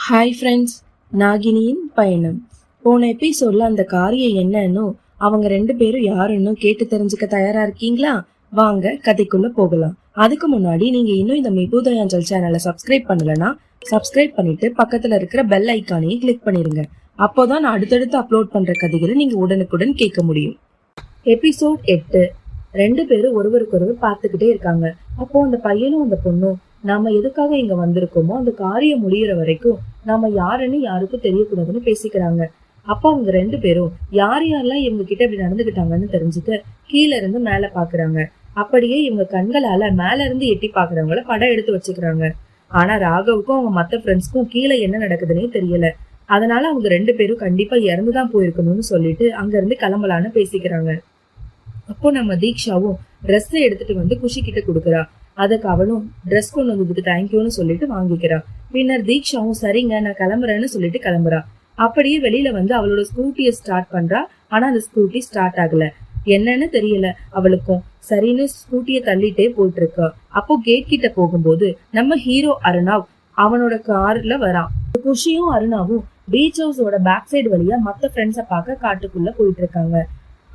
Hi friends, நாகினியின் பயணம். போன எபிசோட்ல அந்த காரியம் என்னன்னு அவங்க ரெண்டு பேரும் யாருன்னு கேட்டு தெரிஞ்சுக்க தயாரா இருக்கீங்களா? வாங்க கதைக்குள்ள போகலாம். அதுக்கு முன்னாடி நீங்க இன்னும் இந்த மிபுதயாஞ்சல் சேனலை சப்ஸ்கிரைப் பண்ணலன்னா சப்ஸ்கிரைப் பண்ணிட்டு பக்கத்துல இருக்கிற பெல் ஐக்கானையும் கிளிக் பண்ணிருங்க. அப்போதான் நான் அடுத்தடுத்து அப்லோட் பண்ற கதைகளை நீங்க உடனுக்குடன் கேட்க முடியும். எபிசோட் 8. ரெண்டு பேரும் ஒருவருக்கொருவர் பார்த்துக்கிட்டே இருக்காங்க. அப்போ அந்த பையனும் அந்த பொண்ணும் நாம எதுக்காக இங்க வந்திருக்கோமோ அந்த காரியம் முடியற வரைக்கும் நாம யாருன்னு யாருக்கும் தெரியக்கூடாதுன்னு பேசிக்கிறாங்க. அப்ப அவங்க ரெண்டு பேரும் யாரெல்லாம் இவங்க கிட்ட இப்படி நடந்துகிட்டாங்கன்னு தெரிஞ்சுக்க கீழே இருந்து மேல பாக்குறாங்க. அப்படியே இவங்க கண்களால மேல இருந்து எட்டி பாக்குறவங்கள படம் எடுத்து வச்சுக்கிறாங்க. ஆனா ராகவுக்கும் அவங்க மத்த ஃப்ரெண்ட்ஸ்க்கும் கீழே என்ன நடக்குதுன்னே தெரியல. அதனால அவங்க ரெண்டு பேரும் கண்டிப்பா இறந்துதான் போயிருக்கணும்னு சொல்லிட்டு அங்க இருந்து கிளம்பலான்னு பேசிக்கிறாங்க. அப்போ நம்ம தீக்ஷாவும் ட்ரெஸ் எடுத்துட்டு வந்து குஷி கிட்ட கொடுக்குறா. அதுக்கு அவளும் ட்ரெஸ் கொண்டு வந்ததுக்கு தேங்க்யூன்னு சொல்லிட்டு வாங்கிக்கிறா. பின்னர் தீக்ஷாவும் சரிங்க நான் கிளம்புறேன்னு சொல்லிட்டு கிளம்புறா. அப்படியே வெளியில வந்து அவளோட ஸ்கூட்டியை ஸ்டார்ட் பண்றா. ஆனா அந்த ஸ்கூட்டி ஸ்டார்ட் ஆகல. என்னன்னு தெரியல அவளுக்கும். சரின்னு ஸ்கூட்டியை தள்ளிட்டே போயிட்டு இருக்கா. அப்போ கேட் கிட்ட போகும்போது நம்ம ஹீரோ அருணாவ் அவனோட கார்ல வரான். குஷியும் அருணாவும் பீச் ஹவுஸோட பேக் சைடு வழியா மத்த ஃப்ரெண்ட்ஸை பார்க்க காட்டுக்குள்ள போயிட்டு இருக்காங்க.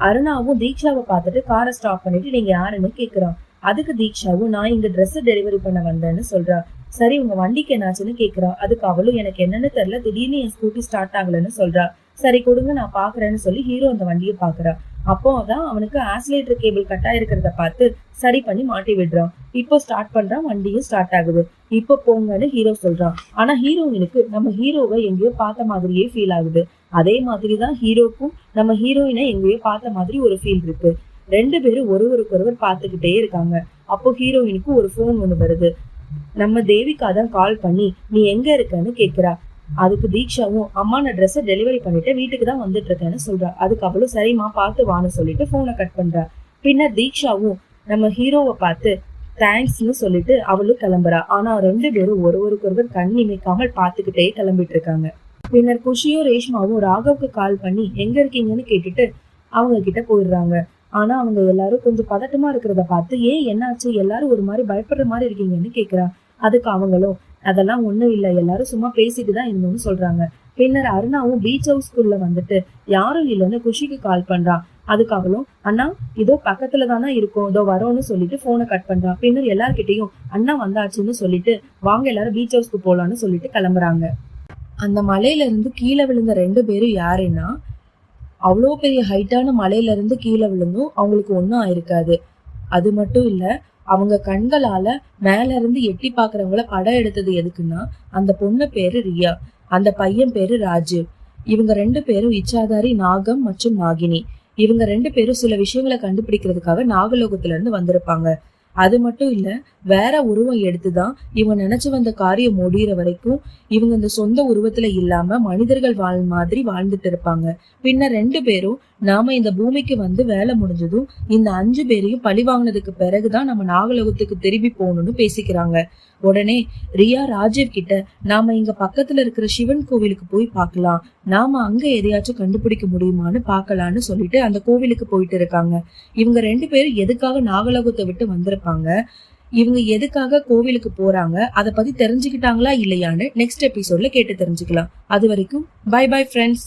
அருணாவும் தீக்ஷாவை பார்த்துட்டு காரை ஸ்டாப் பண்ணிட்டு நீங்க யாருன்னு கேக்குறான். அதுக்கு தீக்ஷாவும் நான் இங்க ட்ரெஸ் டெலிவரி பண்ண வந்தேன்னு சொல்றா. சரி உங்க வண்டிக்கு என்னாச்சுன்னு கேக்குறா. அதுக்கு அவளும் எனக்கு என்னன்னு தெரியல, திடீர்னு என் ஸ்கூட்டி ஸ்டார்ட் ஆகலன்னு சொல்றா. சரி கொடுங்க நான் பாக்குறேன்னு சொல்லி ஹீரோ அந்த வண்டியை பாக்குறா. அப்போ அதான் அவனுக்கு ஆக்சிலேட்டர் கேபிள் கட்டா இருக்கிறத பார்த்து சரி பண்ணி மாட்டி விடுறான். இப்போ ஸ்டார்ட் பண்றான், வண்டியும் ஸ்டார்ட் ஆகுது. இப்போ போங்கன்னு ஹீரோ சொல்றான். ஆனா ஹீரோயினுக்கு நம்ம ஹீரோவை எங்கேயோ பார்த்த மாதிரியே ஃபீல் ஆகுது. அதே மாதிரிதான் ஹீரோக்கும் நம்ம ஹீரோயினை எங்கேயோ பார்த்த மாதிரி ஒரு ஃபீல் இருக்கு. ரெண்டு பேரும் ஒருவருக்கொருவர் பார்த்துக்கிட்டே இருக்காங்க. அப்போ ஹீரோயினுக்கு ஒரு போன் ஒண்ணு வருது. நம்ம தேவிகா தான் கால் பண்ணி நீ எங்க இருக்கன்னு கேக்குறா. அதுக்கு தீக்ஷாவும் அம்மா நான் ட்ரெஸ் டெலிவரி பண்ணிட்டு வீட்டுக்கு தான் வந்துட்டு இருக்கேன்னு சொல்றா. அதுக்கு அவளும் சரிம்மா பார்த்து வான்னு சொல்லிட்டு போனை கட் பண்றா. பின்னர் தீக்ஷாவும் நம்ம ஹீரோவை பார்த்து தேங்க்ஸ்ன்னு சொல்லிட்டு அவளும் கிளம்புறா. ஆனா ரெண்டு பேரும் ஒருவருக்கொருவர் கண் இமைக்காமல் பார்த்துக்கிட்டே கிளம்பிட்டு இருக்காங்க. பின்னர் குஷியும் ரேஷ்மாவும் ராகவுக்கு கால் பண்ணி எங்க இருக்கீங்கன்னு கேட்டுட்டு அவங்க கிட்ட போயிடுறாங்க. ஆனா அவங்க எல்லாரும் கொஞ்சம் பதட்டமா இருக்கிறத பார்த்து ஏன் என்னாச்சு எல்லாரும் ஒரு மாதிரி பயப்படுற மாதிரி இருக்கீங்கன்னு கேக்குறா. அதுக்கு அவங்களும் அதெல்லாம் ஒண்ணும் இல்லை, எல்லாரும் சும்மா பேசிட்டு தான் இருந்தோம்னு சொல்றாங்க. பின்னர் அருணாவும் பீச் ஹவுஸ்குள்ள வந்துட்டு யாரும் இல்லைன்னு குஷிக்கு கால் பண்றான். அதுக்கு அவளும் அண்ணா இதோ பக்கத்துல தானே இருக்கும், இதோ வரோன்னு சொல்லிட்டு போனை கட் பண்றான். பின்னர் எல்லார்கிட்டையும் அண்ணா வந்தாச்சுன்னு சொல்லிட்டு வாங்க எல்லாரும் பீச் ஹவுஸ்க்கு போலான்னு சொல்லிட்டு கிளம்புறாங்க. அந்த மலையில இருந்து கீழே விழுந்த ரெண்டு பேரும் யாருன்னா அவ்வளோ பெரிய ஹைட்டான மலையில இருந்து கீழே விழுந்தும் அவங்களுக்கு ஒன்றும் ஆயிருக்காது. அது மட்டும் இல்ல, அவங்க கண்களால மேல இருந்து எட்டி பாக்குறவங்கள படம் எடுத்தது எதுக்குன்னா அந்த பொண்ணு பேரு ரியா, அந்த பையன் பேரு ராஜீவ். இவங்க ரெண்டு பேரும் இச்சாதாரி நாகம் மற்றும் நாகினி. இவங்க ரெண்டு பேரும் சில விஷயங்களை கண்டுபிடிக்கிறதுக்காக நாகலோகத்துல இருந்து வந்திருப்பாங்க. அது மட்டும் இல்ல, வேற உருவம் எடுத்துதான் இவங்க நினைச்சு வந்த காரியம் முடிகிற வரைக்கும் இவங்க இந்த சொந்த உருவத்துல இல்லாம மனிதர்கள் மாதிரி வாழ்ந்துட்டு இருப்பாங்க. பின்ன ரெண்டு பேரும் நாம இந்த பூமிக்கு வந்து வேலை முடிஞ்சதும் இந்த 5 பேரையும் பழி வாங்கினதுக்கு பிறகுதான் நம்ம நாகலோகத்துக்கு திரும்பி போகணும்னு பேசிக்கிறாங்க. உடனே ரியா ராஜீவ் கிட்ட நாம இங்க பக்கத்துல இருக்கிற சிவன் கோவிலுக்கு போய் பார்க்கலாம், நாம அங்க எதையாச்சும் கண்டுபிடிக்க முடியுமான்னு பாக்கலான்னு சொல்லிட்டு அந்த கோவிலுக்கு போயிட்டு இருக்காங்க. இவங்க ரெண்டு பேரும் எதுக்காக நாகலோகத்தை விட்டு வந்திருப்பாங்க, இவங்க எதுக்காக கோவிலுக்கு போறாங்க, அதை பத்தி தெரிஞ்சுக்கிட்டாங்களா இல்லையான்னு நெக்ஸ்ட் எபிசோட்ல கேட்டு தெரிஞ்சுக்கலாம். அது வரைக்கும் பை பை ஃப்ரெண்ட்ஸ்.